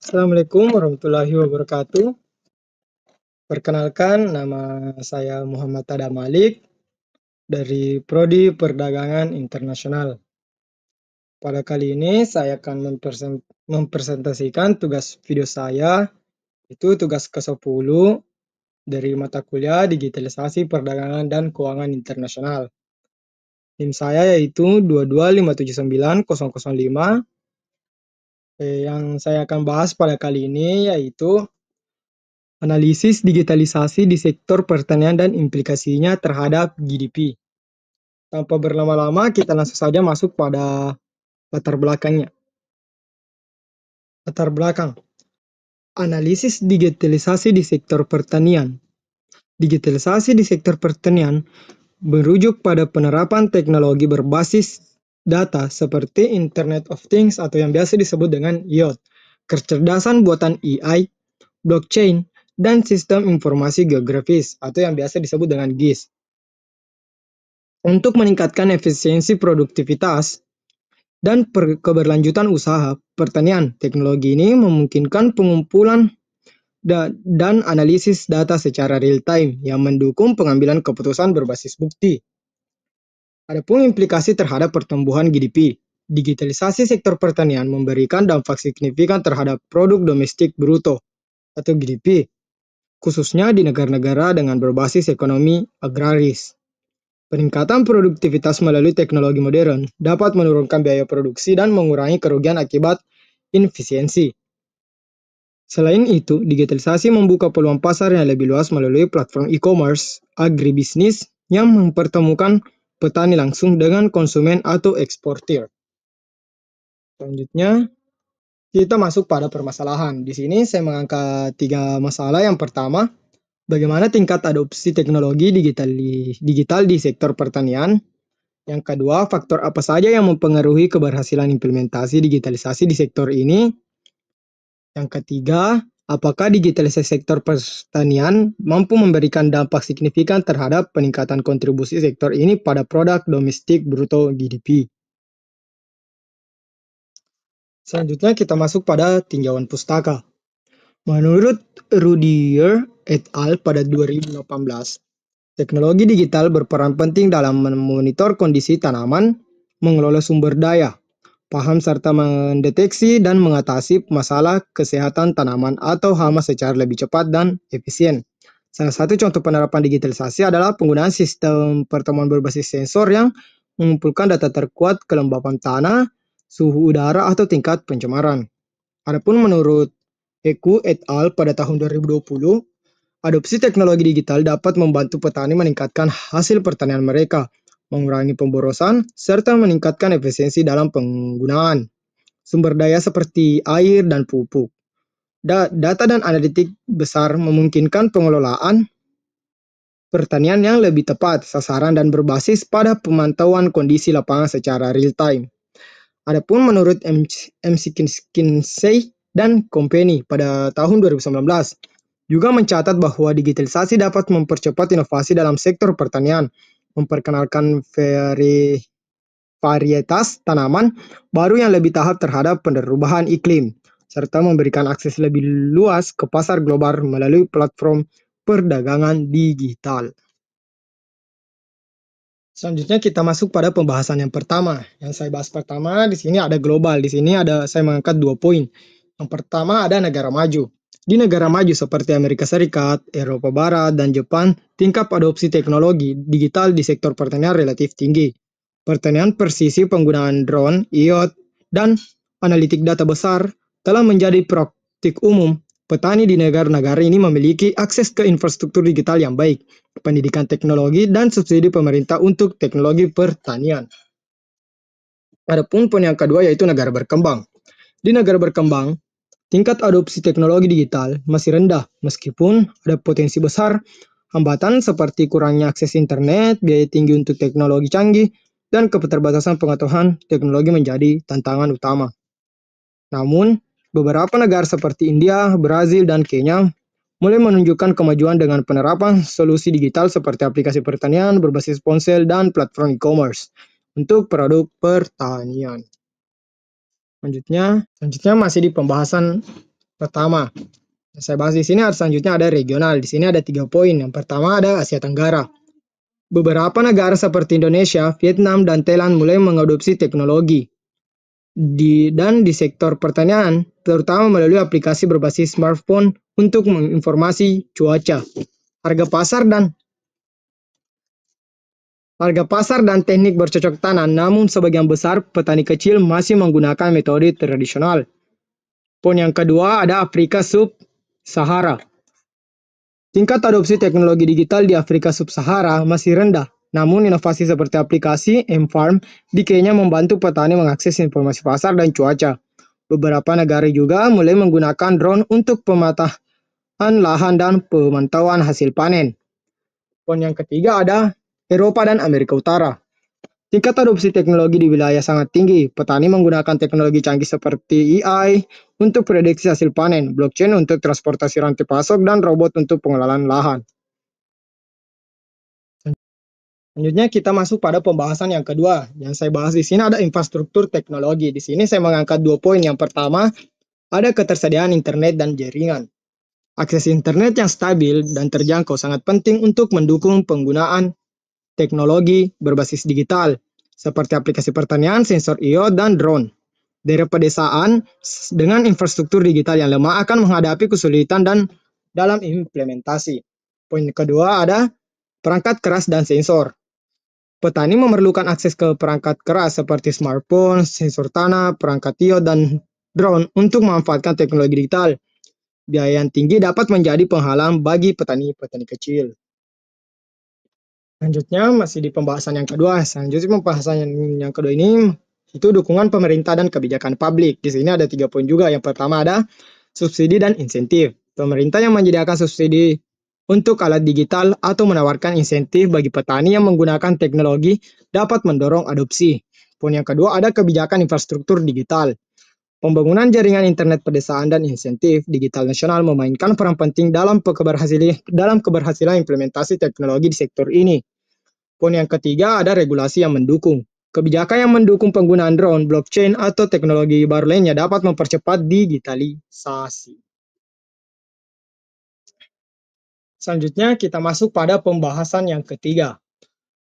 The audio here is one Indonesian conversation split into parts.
Assalamualaikum warahmatullahi wabarakatuh. Perkenalkan, nama saya Muhammad Tada Malik dari Prodi Perdagangan Internasional. Pada kali ini saya akan mempresentasikan tugas video saya, itu tugas ke-10 dari mata kuliah Digitalisasi Perdagangan dan Keuangan Internasional. NIM saya yaitu 225790005. Yang saya akan bahas pada kali ini yaitu analisis digitalisasi di sektor pertanian dan implikasinya terhadap GDP. Tanpa berlama-lama, kita langsung saja masuk pada latar belakangnya. Latar belakang. Analisis digitalisasi di sektor pertanian. Digitalisasi di sektor pertanian merujuk pada penerapan teknologi berbasis data seperti Internet of Things atau yang biasa disebut dengan IoT, kecerdasan buatan AI, blockchain, dan sistem informasi geografis atau yang biasa disebut dengan GIS. Untuk meningkatkan efisiensi produktivitas dan keberlanjutan usaha pertanian, teknologi ini memungkinkan pengumpulan dan analisis data secara real-time yang mendukung pengambilan keputusan berbasis bukti. Adapun implikasi terhadap pertumbuhan GDP, digitalisasi sektor pertanian memberikan dampak signifikan terhadap produk domestik bruto atau GDP, khususnya di negara-negara dengan berbasis ekonomi agraris. Peningkatan produktivitas melalui teknologi modern dapat menurunkan biaya produksi dan mengurangi kerugian akibat inefisiensi. Selain itu, digitalisasi membuka peluang pasar yang lebih luas melalui platform e-commerce, agribisnis yang mempertemukan petani langsung dengan konsumen atau eksportir. Selanjutnya, kita masuk pada permasalahan. Di sini saya mengangkat 3 masalah. Yang pertama, bagaimana tingkat adopsi teknologi digital di sektor pertanian. Yang kedua, faktor apa saja yang mempengaruhi keberhasilan implementasi digitalisasi di sektor ini. Yang ketiga, apakah digitalisasi sektor pertanian mampu memberikan dampak signifikan terhadap peningkatan kontribusi sektor ini pada produk domestik bruto GDP. Selanjutnya kita masuk pada tinjauan pustaka. Menurut Rudier et al. Pada 2018, teknologi digital berperan penting dalam memonitor kondisi tanaman, mengelola sumber daya, paham serta mendeteksi dan mengatasi masalah kesehatan tanaman atau hama secara lebih cepat dan efisien. Salah satu contoh penerapan digitalisasi adalah penggunaan sistem pertemuan berbasis sensor yang mengumpulkan data terkuat kelembapan tanah, suhu udara, atau tingkat pencemaran. Adapun menurut Eku et al. Pada tahun 2020, adopsi teknologi digital dapat membantu petani meningkatkan hasil pertanian mereka, mengurangi pemborosan, serta meningkatkan efisiensi dalam penggunaan sumber daya seperti air dan pupuk. Data dan analitik besar memungkinkan pengelolaan pertanian yang lebih tepat, sasaran, dan berbasis pada pemantauan kondisi lapangan secara real-time. Adapun menurut McKinsey dan Company pada tahun 2019, juga mencatat bahwa digitalisasi dapat mempercepat inovasi dalam sektor pertanian, memperkenalkan varietas tanaman baru yang lebih tahan terhadap perubahan iklim, serta memberikan akses lebih luas ke pasar global melalui platform perdagangan digital. Selanjutnya kita masuk pada pembahasan yang pertama. Yang saya bahas pertama di sini ada global. Di sini saya mengangkat 2 poin. Yang pertama ada negara maju. Di negara maju seperti Amerika Serikat, Eropa Barat, dan Jepang, tingkat adopsi teknologi digital di sektor pertanian relatif tinggi. Pertanian presisi, penggunaan drone, IoT, dan analitik data besar telah menjadi praktik umum. Petani di negara-negara ini memiliki akses ke infrastruktur digital yang baik, pendidikan teknologi, dan subsidi pemerintah untuk teknologi pertanian. Adapun poin yang kedua yaitu negara berkembang. Di negara berkembang, tingkat adopsi teknologi digital masih rendah, meskipun ada potensi besar hambatan seperti kurangnya akses internet, biaya tinggi untuk teknologi canggih, dan keterbatasan pengetahuan teknologi menjadi tantangan utama. Namun, beberapa negara seperti India, Brazil, dan Kenya mulai menunjukkan kemajuan dengan penerapan solusi digital seperti aplikasi pertanian berbasis ponsel dan platform e-commerce untuk produk pertanian. Selanjutnya masih di pembahasan pertama. Yang saya bahas di sini selanjutnya ada regional. Di sini ada 3 poin. Yang pertama ada Asia Tenggara. Beberapa negara seperti Indonesia, Vietnam, dan Thailand mulai mengadopsi teknologi di sektor pertanian, terutama melalui aplikasi berbasis smartphone untuk menginformasi cuaca, harga pasar dan teknik bercocok tanam. Namun sebagian besar petani kecil masih menggunakan metode tradisional. Poin yang kedua ada Afrika Sub-Sahara. Tingkat adopsi teknologi digital di Afrika Sub-Sahara masih rendah. Namun inovasi seperti aplikasi M-Farm di Kenya membantu petani mengakses informasi pasar dan cuaca. Beberapa negara juga mulai menggunakan drone untuk pemetaan lahan dan pemantauan hasil panen. Poin yang ketiga ada Eropa dan Amerika Utara. Tingkat adopsi teknologi di wilayah sangat tinggi. Petani menggunakan teknologi canggih seperti AI untuk prediksi hasil panen, blockchain untuk transportasi rantai pasok, dan robot untuk pengelolaan lahan. Selanjutnya kita masuk pada pembahasan yang kedua. Yang saya bahas di sini ada infrastruktur teknologi. Di sini saya mengangkat 2 poin. Yang pertama, ada ketersediaan internet dan jaringan. Akses internet yang stabil dan terjangkau sangat penting untuk mendukung penggunaan teknologi berbasis digital, seperti aplikasi pertanian, sensor IoT, dan drone. Daerah pedesaan dengan infrastruktur digital yang lemah akan menghadapi kesulitan dalam implementasi. Poin kedua ada perangkat keras dan sensor. Petani memerlukan akses ke perangkat keras seperti smartphone, sensor tanah, perangkat IoT, dan drone untuk memanfaatkan teknologi digital. Biaya yang tinggi dapat menjadi penghalang bagi petani-petani kecil. Selanjutnya masih di pembahasan yang kedua. Selanjutnya pembahasan yang kedua ini itu dukungan pemerintah dan kebijakan publik. Di sini ada 3 poin juga. Yang pertama ada subsidi dan insentif. Pemerintah yang menyediakan subsidi untuk alat digital atau menawarkan insentif bagi petani yang menggunakan teknologi dapat mendorong adopsi. Poin yang kedua ada kebijakan infrastruktur digital. Pembangunan jaringan internet pedesaan dan insentif digital nasional memainkan peran penting dalam keberhasilan implementasi teknologi di sektor ini. Poin yang ketiga ada regulasi yang mendukung. Kebijakan yang mendukung penggunaan drone, blockchain, atau teknologi baru lainnya dapat mempercepat digitalisasi. Selanjutnya kita masuk pada pembahasan yang ketiga.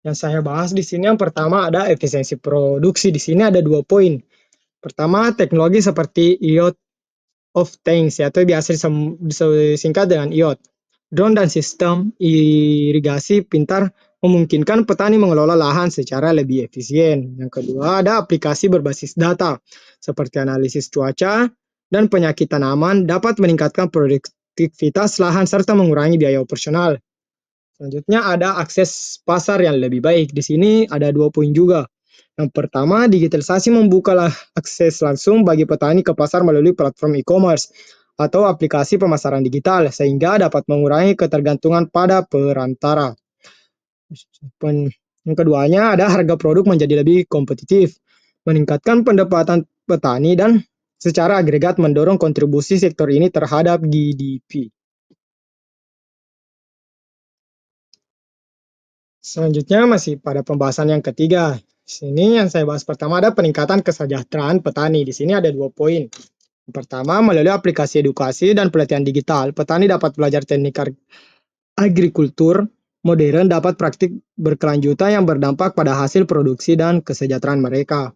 Yang saya bahas di sini yang pertama ada efisiensi produksi. Di sini ada 2 poin. Pertama, teknologi seperti IoT of Things atau biasa disingkat dengan IoT. Drone dan sistem irigasi pintar memungkinkan petani mengelola lahan secara lebih efisien. Yang kedua, ada aplikasi berbasis data seperti analisis cuaca dan penyakit tanaman dapat meningkatkan produktivitas lahan serta mengurangi biaya operasional. Selanjutnya ada akses pasar yang lebih baik. Di sini ada 2 poin juga. Yang pertama, digitalisasi membuka akses langsung bagi petani ke pasar melalui platform e-commerce atau aplikasi pemasaran digital, sehingga dapat mengurangi ketergantungan pada perantara. Yang keduanya ada harga produk menjadi lebih kompetitif, meningkatkan pendapatan petani dan secara agregat mendorong kontribusi sektor ini terhadap GDP. Selanjutnya masih pada pembahasan yang ketiga. Sini yang saya bahas pertama ada peningkatan kesejahteraan petani. Di sini ada 2 poin. Yang pertama, melalui aplikasi edukasi dan pelatihan digital, petani dapat belajar teknik agrikultur modern, dapat praktik berkelanjutan yang berdampak pada hasil produksi dan kesejahteraan mereka.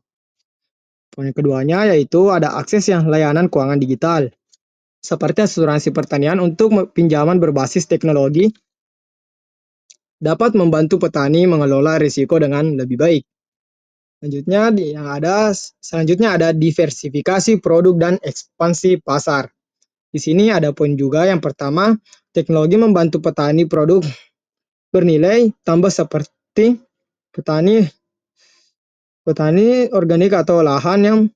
Poin keduanya yaitu ada akses yang layanan keuangan digital, seperti asuransi pertanian untuk pinjaman berbasis teknologi, dapat membantu petani mengelola risiko dengan lebih baik. Selanjutnya ada diversifikasi produk dan ekspansi pasar. Di sini ada poin juga. Yang pertama, teknologi membantu petani produk bernilai tambah seperti petani organik atau lahan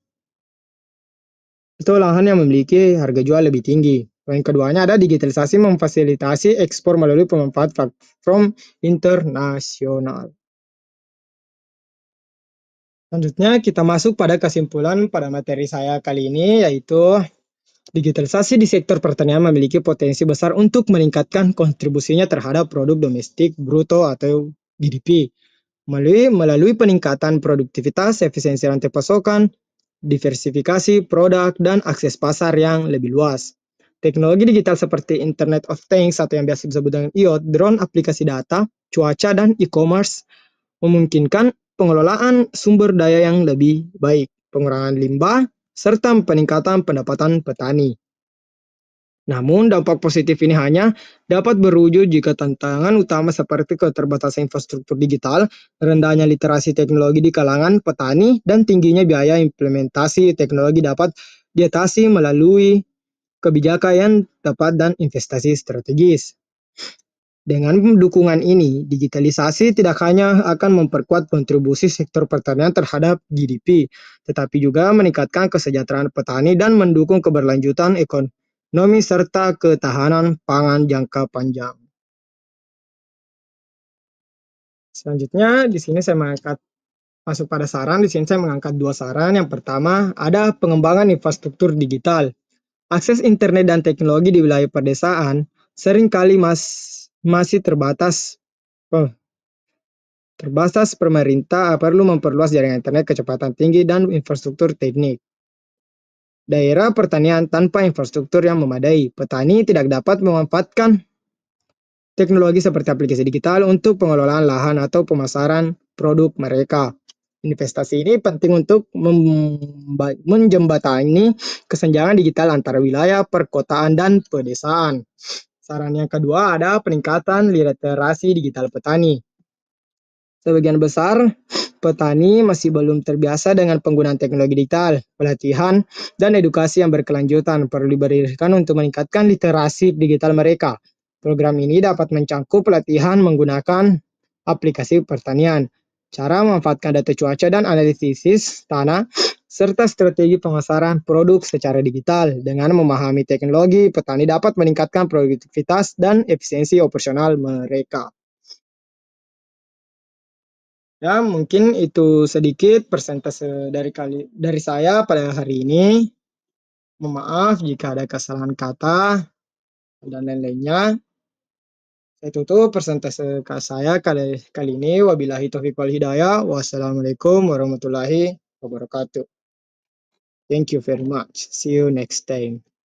yang memiliki harga jual lebih tinggi. Poin keduanya ada digitalisasi memfasilitasi ekspor melalui pemanfaat platform internasional. Selanjutnya kita masuk pada kesimpulan pada materi saya kali ini, yaitu digitalisasi di sektor pertanian memiliki potensi besar untuk meningkatkan kontribusinya terhadap produk domestik bruto atau GDP melalui peningkatan produktivitas, efisiensi rantai pasokan, diversifikasi produk, dan akses pasar yang lebih luas. Teknologi digital seperti Internet of Things atau yang biasa disebut dengan IoT, drone, aplikasi data, cuaca, dan e-commerce memungkinkan pengelolaan sumber daya yang lebih baik, pengurangan limbah, serta peningkatan pendapatan petani. Namun, dampak positif ini hanya dapat berwujud jika tantangan utama seperti keterbatasan infrastruktur digital, rendahnya literasi teknologi di kalangan petani, dan tingginya biaya implementasi teknologi dapat diatasi melalui kebijakan yang tepat dan investasi strategis. Dengan dukungan ini, digitalisasi tidak hanya akan memperkuat kontribusi sektor pertanian terhadap GDP, tetapi juga meningkatkan kesejahteraan petani dan mendukung keberlanjutan ekonomi serta ketahanan pangan jangka panjang. Selanjutnya, di sini saya masuk pada saran. Di sini saya mengangkat 2 saran. Yang pertama, ada pengembangan infrastruktur digital. Akses internet dan teknologi di wilayah pedesaan seringkali masih terbatas. Pemerintah perlu memperluas jaringan internet kecepatan tinggi dan infrastruktur teknik. Daerah pertanian tanpa infrastruktur yang memadai, petani tidak dapat memanfaatkan teknologi seperti aplikasi digital untuk pengelolaan lahan atau pemasaran produk mereka. Investasi ini penting untuk menjembatani kesenjangan digital antara wilayah perkotaan dan pedesaan. Saran yang kedua ada peningkatan literasi digital petani. Sebagian besar petani masih belum terbiasa dengan penggunaan teknologi digital. Pelatihan dan edukasi yang berkelanjutan perlu diberikan untuk meningkatkan literasi digital mereka. Program ini dapat mencakup pelatihan menggunakan aplikasi pertanian, cara memanfaatkan data cuaca dan analisis tanah, serta strategi pemasaran produk secara digital. Dengan memahami teknologi, petani dapat meningkatkan produktivitas dan efisiensi operasional mereka. Ya, mungkin itu sedikit persentase dari saya pada hari ini. Mohon maaf jika ada kesalahan kata dan lain-lainnya. Saya tutup persentase saya kali ini. Wabillahi taufiq wal hidayah. Wassalamualaikum warahmatullahi wabarakatuh. Thank you very much. See you next time.